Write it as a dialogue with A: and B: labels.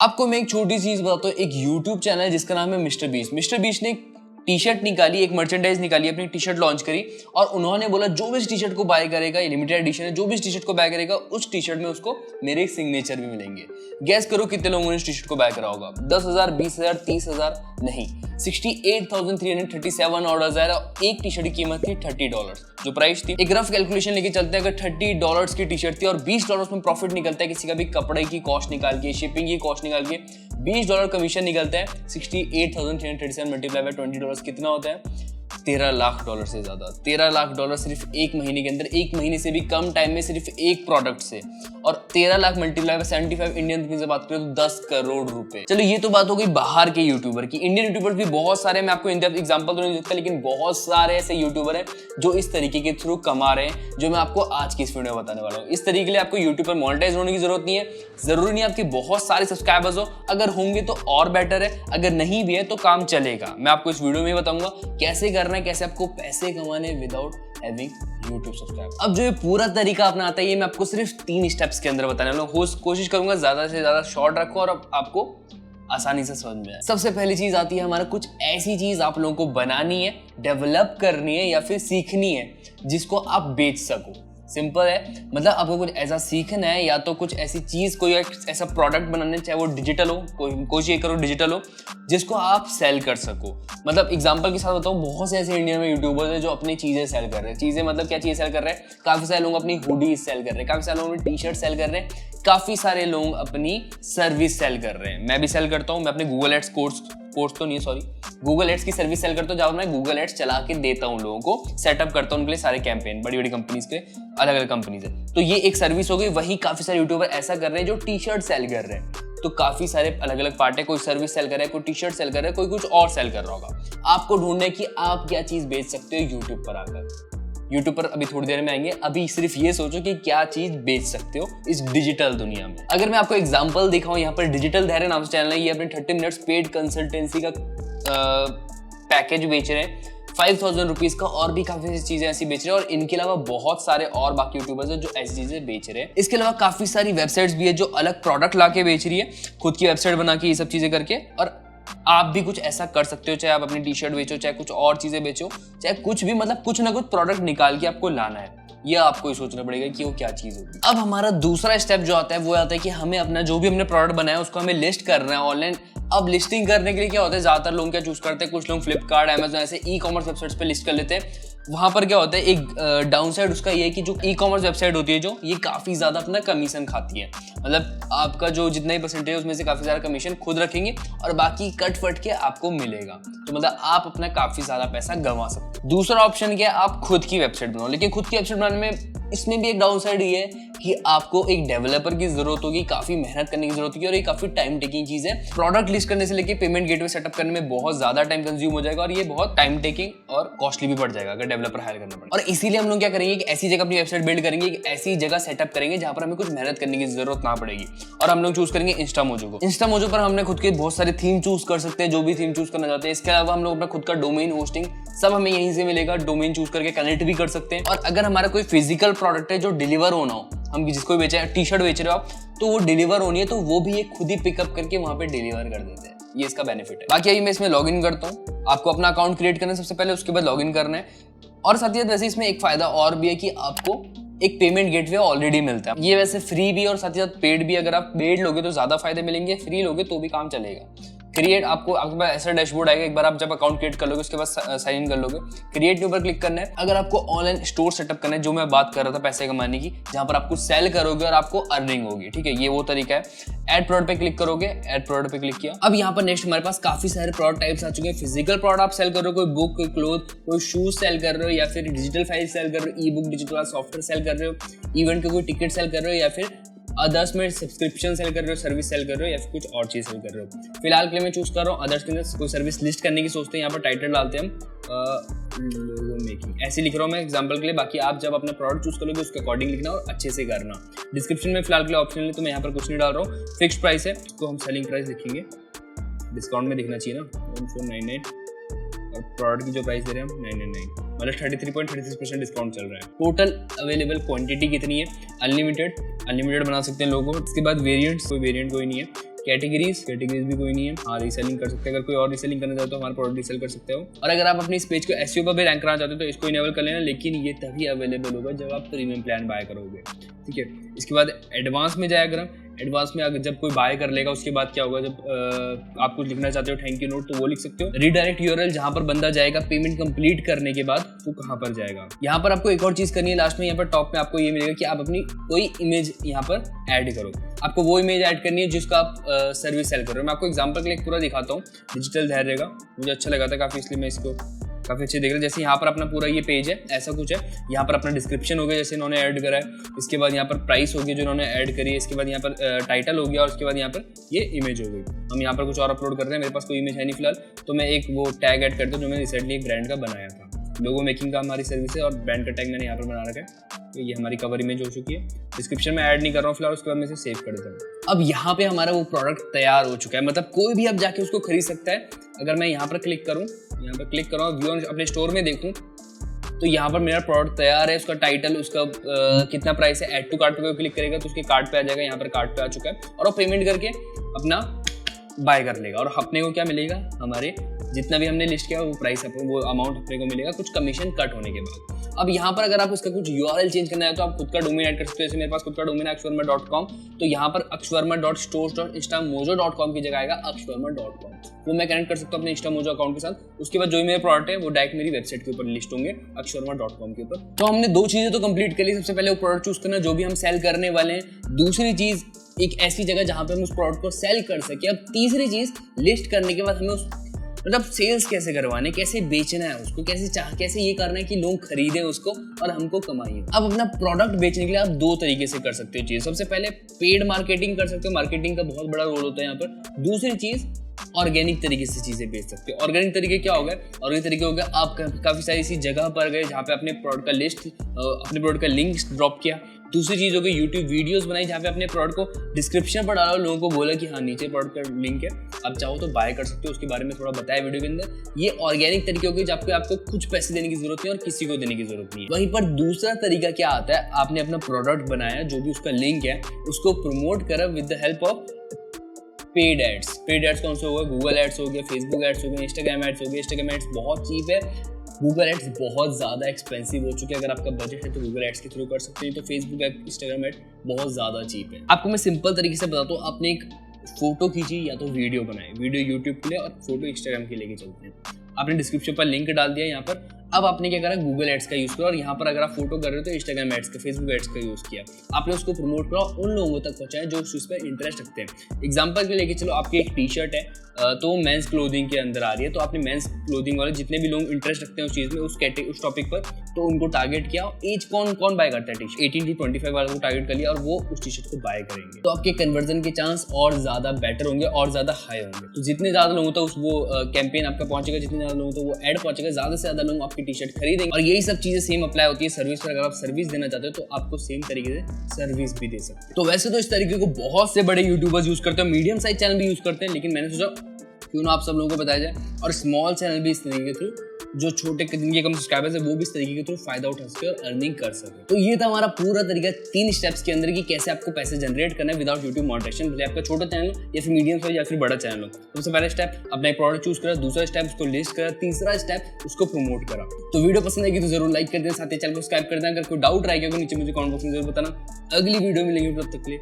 A: आपको मैं एक छोटी चीज बताता हूँ। एक यूट्यूब चैनल है जिसका नाम है मिस्टर बीस्ट। मिस्टर बीस्ट ने टी शर्ट निकाली, एक मर्चेंडाइज निकाली, अपनी टी शर्ट लॉन्च करी और उन्होंने बोला जो भी इस टी शर्ट को बाय करेगा, ये लिमिटेड एडिशन है, जो भी इस टी शर्ट को बाय करेगा उस टी शर्ट में उसको मेरे सिग्नेचर भी मिलेंगे। गैस करो कितने लोगों ने इस टी शर्ट को बाय करा होगा? 10,000, 20,000, 30,000? नहीं, 68,337 ऑर्डर्स आए और एक टी शर्ट की कीमत थी $30 जो प्राइस थी। एक रफ कैलकुलेशन लेके चलते हैं, अगर $30 की टी शर्ट थी और $20 में प्रॉफिट निकलता है, किसी का भी कपड़े की कॉस्ट निकाल के, शिपिंग की कॉस्ट निकाल के $20 कमीशन निकलता है, 68,337 मल्टीप्लाई बाय $20 कितना होता है? $13 लाख से ज्यादा। $13 लाख सिर्फ एक महीने के अंदर, एक महीने से भी कम टाइम में सिर्फ एक प्रोडक्ट से। और 13 lakh multiply by 75 Indian rupees से बात करें तो 10 करोड़ रुपए। चलो ये तो बात हो गई बाहर के यूट्यूबर की। इंडियन यूट्यूबर भी बहुत सारे, मैं आपको एग्जांपल तो नहीं देता, लेकिन बहुत सारे ऐसे यूट्यूबर हैं जो इस तरीके के थ्रू कमा रहे हैं, जो मैं आपको आज की इस वीडियो में बताने वाला हूँ। इस तरीके के लिए आपको यूट्यूब पर मोनेटाइज होने की जरूरत नहीं है, जरूरी नहीं आपके बहुत सारे सब्सक्राइबर्स हो, अगर होंगे तो और बेटर है, अगर नहीं भी है तो काम चलेगा। मैं आपको इस वीडियो में बताऊंगा कैसे करना है, कैसे आपको पैसे कमाने विदाउट हैविंग YouTube सब्सक्राइब। अब जो ये पूरा तरीका अपना आता है, ये मैं आपको सिर्फ 3 स्टेप्स के अंदर बताने वाला हूँ। कोशिश करूंगा ज्यादा से ज्यादा शॉर्ट रखो और आपको आसानी से समझ में आए। सबसे पहली चीज आती है हमारा, कुछ ऐसी चीज आप लोगों को बनानी है, डेवलप करनी है या फिर सीखनी है जिसको आप बेच सको। सिंपल है, मतलब आपको कुछ ऐसा सीखना है या तो कुछ ऐसी चीज, कोई ऐसा प्रोडक्ट बनाना है, चाहे वो डिजिटल हो, कोशिश करो डिजिटल हो, जिसको आप सेल कर सको। मतलब एग्जांपल के साथ बताऊं, बहुत से ऐसे इंडिया में यूट्यूबर्स हैं जो अपनी चीजें सेल कर रहे हैं। चीजें मतलब क्या चीजें सेल कर रहे हैं? काफी सारे लोग अपनी हुडी सेल कर रहे हैं, काफी सारे लोग अपनी टी शर्ट सेल कर रहे हैं, काफी सारे लोग अपनी सर्विस सेल कर रहे हैं। मैं भी सेल करता हूँ, मैं अपने गूगल एड्स गूगल एड्स की सर्विस सेल करता हूँ, जहाँ मैं गूगल एड्स चला के देता हूँ लोगों को, सेटअप करता हूँ उनके लिए सारे कैंपेन, बड़ी बड़ी कंपनीज के, अलग अलग कंपनीज है। तो ये एक सर्विस हो गई। वही काफी सारे यूट्यूबर ऐसा कर रहे हैं जो टी शर्ट सेल कर रहे हैं। तो काफी सारे अलग अलग पार्ट है, कोई सर्विस सेल कर रहा है, कोई टी शर्ट सेल कर रहा है, कोई कुछ और सेल कर रहा होगा। आपको ढूंढना है कि आप क्या चीज बेच सकते हो यूट्यूब पर आकर। यूट्यूब पर अभी थोड़ी देर में आएंगे, अभी सिर्फ ये सोचो कि क्या चीज बेच सकते हो इस डिजिटल दुनिया में। अगर मैं आपको एग्जांपल दिखाऊं, यहाँ पर डिजिटल धैर्य नाम से चैनल है, ये अपने 30 मिनट्स पेड कंसल्टेंसी का पैकेज बेच रहे हैं 5,000 रुपीज का, और भी काफी सारी चीजें ऐसी बेच रहे हैं। और इनके अलावा बहुत सारे और बाकी यूट्यूबर्स हैं जो ऐसी चीजें बेच रहे हैं। इसके अलावा काफी सारी वेबसाइट्स भी है जो अलग प्रोडक्ट लाके बेच रही है, खुद की वेबसाइट बना के, ये सब चीजें करके। और आप भी कुछ ऐसा कर सकते हो, चाहे आप अपनी टी शर्ट बेचो, चाहे कुछ और चीजें बेचो, चाहे कुछ भी, मतलब कुछ ना कुछ प्रोडक्ट निकाल के आपको लाना है। ये आपको ही सोचना पड़ेगा कि वो क्या चीज होगी। अब हमारा दूसरा स्टेप जो आता है वो आता है कि हमें अपना जो भी हमने प्रोडक्ट बनाया उसको हमें लिस्ट करना है ऑनलाइन। अब लिस्टिंग करने के लिए क्या होता है, ज्यादातर लोग क्या चूज करते हैं, कुछ लोग फ्लिपकार्ट, अमेज़न ऐसे ई कॉमर्स वेबसाइट्स पे लिस्ट कर लेते हैं। वहां पर क्या होता है, एक डाउन साइड उसका ये है कि जो ई कॉमर्स वेबसाइट होती है, जो ये काफी ज्यादा अपना कमीशन खाती है। मतलब आपका जो जितना ही परसेंटेज है उसमें से काफी सारा कमीशन खुद रखेंगे और बाकी कट फट के आपको मिलेगा। तो मतलब आप अपना काफी ज्यादा पैसा गंवा सकते हो। दूसरा ऑप्शन क्या है, आप खुद की वेबसाइट बनाओ। लेकिन खुद की वेबसाइट बनाने में इसमें भी एक डाउन साइड ये है कि आपको एक डेवलपर की जरूरत होगी, काफी मेहनत करने की जरूरत होगी और ये काफी टाइम टेकिंग चीज है। प्रोडक्ट लिस्ट करने से लेके पेमेंट गेटवे सेटअप करने में बहुत ज्यादा टाइम कंज्यूम हो जाएगा और ये बहुत टाइम टेकिंग और कॉस्टली भी पड़ जाएगा अगर डेवलपर हायर करना पड़े। और इसीलिए हम लोग क्या करेंगे कि ऐसी जगह अपनी वेबसाइट बिल्ड करेंगे, एक ऐसी जगह सेटअप करेंगे जहां पर हमें कुछ मेहनत करने की जरूरत ना पड़ेगी। और हम लोग चूज करेंगे इंस्टामोजो को। इंस्टामोजो पर हमने खुद के बहुत सारे थीम चूज कर सकते हैं, जो भी थीम चूज करना चाहते हैं। इसके अलावा हम लोग अपना खुद का डोमेन होस्टिंग सब हमें यहीं से मिलेगा, डोमेन चूज करके कनेक्ट भी कर सकते हैं। और अगर हमारा कोई फिजिकल प्रोडक्ट है जो डिलीवर होना हो, हम जिसको बेचे, टी शर्ट बेच रहे हो आप, तो वो डिलीवर होनी है तो वो भी एक खुद ही पिकअप करके वहां पे डिलीवर कर देते हैं। ये इसका बेनिफिट है। बाकी अभी मैं इसमें लॉगिन करता हूँ। आपको अपना अकाउंट क्रिएट करना है सबसे पहले, उसके बाद लॉगिन करना है। और साथ ही साथ वैसे इसमें एक फायदा और भी है कि आपको एक पेमेंट गेटवे ऑलरेडी मिलता है। ये वैसे फ्री भी और साथ ही साथ पेड भी। अगर आप पेड लोगे तो ज्यादा फायदे मिलेंगे, फ्री लोगे तो भी काम चलेगा। क्रिएट, आपके पास ऐसा डैशबोर्ड आएगा, एक बार आप जब अकाउंट क्रिएट कर लोगे उसके बाद साइन इन कर लोगे, क्रिएट के ऊपर क्लिक करना है। अगर आपको ऑनलाइन स्टोर सेटअप करना है, जो मैं बात कर रहा था पैसे कमाने की, जहां पर आपको सेल करोगे और आपको अर्निंग होगी, ठीक है, ये वो तरीका है। ऐड प्रोडक्ट पे क्लिक करोगे, ऐड प्रोडक्ट पे क्लिक किया। अब यहाँ पर नेक्स्ट हमारे पास काफी सारे प्रोडक्ट टाइप्स आ चुके हैं। फिजिकल प्रोडक्ट आप सेल कर रहे हो, कोई बुक, कोई क्लोथ, कोई शूज सेल कर रहे हो, या फिर डिजिटल फाइल सेल कर रहे हो, ebook digital software sale कर रहे हो, इवेंट के कोई टिकट सेल कर रहे हो, या फिर अदर्स में सब्सक्रिप्शन सेल कर रहे हो, सर्विस सेल कर रहे हो, या फिर कुछ और चीज सेल कर रहे हो। फिलहाल के लिए मैं चूज कर रहा हूँ अदर्स के अंदर कोई सर्विस लिस्ट करने की सोचते हैं। यहाँ पर टाइटल डालते हैं हम लोगो मेकिंग, ऐसे लिख रहा हूँ मैं एग्जांपल के लिए। बाकी आप जब अपना प्रोडक्ट चूज करोगे उसके अकॉर्डिंग लिखना और अच्छे से करना। डिस्क्रिप्शन में फिलहाल के लिए ऑप्शन है तो मैं यहाँ पर कुछ नहीं डाल रहा हूँ। फिक्स प्राइस है तो हम सेलिंग प्राइस लिखेंगे, डिस्काउंट में दिखना चाहिए ना, 1499 और प्रोडक्ट की जो प्राइस दे रहे हैं हम 999, मतलब 33.36% डिस्काउंट चल रहा है। टोटल अवेलेबल क्वांटिटी कितनी है? अनलिमिटेड बना सकते हैं लोगों। इसके बाद वेरिएंट्स, कोई वेरिएंट कोई नहीं है। कैटेगरीज भी कोई नहीं है। हाँ, रीसेलिंग कर सकते हैं, अगर कोई और रीसेलिंग करना चाहते हो तो हमारा प्रोडक्ट रीसेल कर सकते हो। और अगर आप अपनी इस पेज को एसईओ पर भी रैंक कराना चाहते हो तो इसको इनेबल कर लेना, लेकिन ये तभी अवेलेबल होगा जब आप प्रीमियम प्लान बाय करोगे, ठीक है। इसके बाद एडवांस में जाए, अगर हम एडवांस में अगर जब कोई बाय कर लेगा उसके बाद क्या होगा, जब आप कुछ लिखना चाहते हो थैंक यू नोट, तो वो लिख सकते हो। रीडायरेक्ट यूआरएल, जहां पर बंदा जाएगा पेमेंट कंप्लीट करने के बाद वो कहां पर जाएगा। यहाँ पर आपको एक और चीज करनी है, लास्ट में यहाँ पर टॉप में आपको ये मिलेगा कि आप अपनी कोई इमेज यहाँ पर ऐड करो। आपको वो इमेज ऐड करनी है जिसका आप सर्विस सेल कर रहे हो। मैं आपको एग्जांपल के लिए पूरा दिखाता हूँ। डिजिटल धैर्य का मुझे अच्छा लगा था काफी, इसलिए मैं इसको काफी अच्छे देख रहे हैं। जैसे यहाँ पर अपना पूरा ये पेज है, ऐसा कुछ है। यहाँ पर अपना डिस्क्रिप्शन हो गया जैसे इन्होंने ऐड करा है, इसके बाद यहाँ पर प्राइस हो गई जो इन्होंने ऐड करी है, इसके बाद यहाँ पर टाइटल हो गया और उसके बाद यहाँ पर ये इमेज हो गई। हम यहाँ पर कुछ और अपलोड कर रहे हैं, मेरे पास कोई इमेज है नहीं फिलहाल, तो मैं एक वो टैग ऐड करता हूँ जो मैंने रिसेंटली एक ब्रांड का बनाया था। लोगो मेकिंग का हमारी सर्विस है और ब्रांड का टैग मैंने यहाँ पर बना रखा है। तो ये हमारी कवर इमेज हो चुकी है। डिस्क्रिप्शन में ऐड नहीं कर रहा हूँ फिलहाल, उसके बाद मैं इसे सेव कर देता हूँ। अब यहाँ पे हमारा वो प्रोडक्ट तैयार हो चुका है, मतलब कोई भी अब जाके उसको खरीद सकता है। अगर मैं यहाँ पर क्लिक करूँ, यहाँ पर क्लिक करूँ, व्यू अपने स्टोर में देखूँ तो यहाँ पर मेरा प्रोडक्ट तैयार है। उसका टाइटल, उसका कितना प्राइस है, ऐड टू कार्ट पे क्लिक करेगा तो उसके कार्ट पे आ जाएगा। यहाँ पर कार्ट पे आ चुका है और वो पेमेंट करके अपना बाय कर लेगा। और अपने को क्या मिलेगा, हमारे जितना भी हमने लिस्ट किया वो प्राइस, वो अमाउंट अपने को मिलेगा कुछ कमीशन कट होने के बाद। अब यहाँ पर अगर आप इसका कुछ यूआरएल चेंज करना है तो आप खुद का डोमेन ऐड कर सकते हो। जैसे मेरे पास खुद का डोमेन है akshvarma.com, तो यहाँ पर akshvarma.stores.instamojo.com की जगह आएगा akshvarma.com। वो मैं कनेक्ट कर सकता हूँ अपने इंस्टामोजो अकाउंट के साथ। उसके बाद जो भी मेरे प्रोडक्ट है वो डायरेक्ट मेरी वेबसाइट के ऊपर लिस्ट होंगे akshvarma.com के ऊपर। तो हमने दो चीजें तो कंप्लीट कर ली। सबसे पहले वो प्रोडक्ट चूज करना जो भी हम सेल करने वाले हैं। दूसरी चीज एक ऐसी जगह जहां पे हम उस प्रोडक्ट को सेल कर सके। अब तीसरी चीज, लिस्ट करने के बाद हमें उस मतलब सेल्स कैसे करवाने, कैसे बेचना है उसको, कैसे ये करना है कि लोग खरीदें उसको और हमको कमाइए। अब अपना प्रोडक्ट बेचने के लिए आप दो तरीके से कर सकते हो चीज। सबसे पहले पेड मार्केटिंग कर सकते हो, मार्केटिंग का बहुत बड़ा रोल होता है यहाँ पर। दूसरी चीज, ऑर्गेनिक तरीके से चीजें बेच सकते हो। ऑर्गेनिक तरीके क्या हो गया, ऑर्गेनिक तरीके हो गया आप काफी सारी ऐसी जगह पर गए जहाँ पे अपने प्रोडक्ट का लिस्ट, अपने प्रोडक्ट का लिंक ड्रॉप किया। दूसरी चीज हो गई यूट्यूब वीडियोस बनाई जहाँ पे अपने प्रोडक्ट को डिस्क्रिप्शन पर डाला, लोगों को बोला कि हाँ नीचे प्रोडक्ट का लिंक है, आप चाहो तो बाय कर सकते हो, उसके बारे में थोड़ा बताया वीडियो के अंदर। ये ऑर्गेनिक तरीके हो गए जहाँ पे आपको कुछ पैसे देने की जरूरत नहीं और किसी को देने की जरूरत नहीं है। वहीं पर दूसरा तरीका क्या आता है, आपने अपना प्रोडक्ट बनाया, जो भी उसका लिंक है उसको प्रमोट करा with the help of paid ads. Paid ads कौन सा होगा, गूगल एड्स हो गया, फेसबुक एड्स हो गए, इंस्टाग्राम एड्स हो गए। इंस्टाग्राम एड्स बहुत चीप है, गूगल एड्स बहुत ज़्यादा एक्सपेंसिव हो चुके हैं। अगर आपका बजट है तो गूगल एड्स के थ्रू कर सकते हैं, तो फेसबुक एड, इंस्टाग्राम एड बहुत ज़्यादा चीप है। आपको मैं सिंपल तरीके से बताता हूँ, आपने एक फोटो खींची या तो वीडियो बनाए, वीडियो यूट्यूब के लिए और फोटो इंस्टाग्राम के लेके चलते हैं। आपने डिस्क्रिप्शन पर लिंक डाल दिया यहाँ पर। अब आपने क्या करा, गूगल एड्स का यूज करा और यहाँ पर अगर आप फोटो कर रहे हो तो इंस्टाग्राम एड्स का, फेसबुक एड्स का यूज किया। आपने उसको प्रमोट करा, उन लोगों तक पहुंचाया जो उस चीज पर इंटरेस्ट रखते हैं। एग्जांपल के लेके चलो, आपकी एक टी शर्ट है तो मेंस क्लोथिंग के अंदर आ रही है, तो आपने मेंस क्लोथिंग वाले जितने भी लोग इंटरेस्ट रखते हैं उस चीज में, उस टॉपिक पर, तो उनको टारगेट किया। एज कौन बाय करता है टी शर्ट, 18 to 25 वालों को टारगेट कर लिया और वो उस टी शर्ट को बाय करेंगे। तो आपके कन्वर्जन के चांस और ज्यादा बेटर होंगे और ज्यादा हाई होंगे। तो जितने ज्यादा लोगों तक वो कैंपेन आपका पहुंचेगा, जितने ज्यादा लोगों तक वो एड पहुंचेगा, ज्यादा से ज्यादा लोग आपकी टी शर्ट खरीदेंगे। और यही सब चीजें सेम अप्लाई होती है सर्विस पर। अगर आप सर्विस देना चाहते हो तो आपको सेम तरीके से सर्विस भी दे सकते हैं। तो वैसे तो इस तरीके को बहुत से बड़े यूट्यूबर्स यूज करते हैं, मीडियम साइज चैनल भी यूज करते हैं, लेकिन मैंने सोचा क्यों ना आप सब लोगों को बताया जाए। और स्मॉल चैनल भी इस तरीके के थ्रू, जो छोटे जिनके कम सब्सक्राइबर्स है वो भी इस तरीके के थ्रू फायदा उठा सके और अर्निंग कर सके। तो ये था हमारा पूरा तरीका 3 स्टेप्स के अंदर कि कैसे आपको पैसे जनरेट करना है विदाउट यूट्यूब मोनेटाइजेशन, भले आपका छोटा चैनल हो या फिर मीडियम साइज या फिर बड़ा चैनल हो। सबसे पहला स्टेप अपना एक प्रोडक्ट चूज करा, दूसरा स्टेप उसको लिस्ट करा, तीसरा स्टेप उसको प्रमोट करा। तो वीडियो पसंद आएगी तो जरूर लाइक कर दें, साथ ही चैनल को सब्सक्राइब कर दें। अगर कोई डाउट रहेगा नीचे मुझे कमेंट बॉक्स में जरूर बताना। अगली वीडियो में मिलेंगे, तब तक के लिए।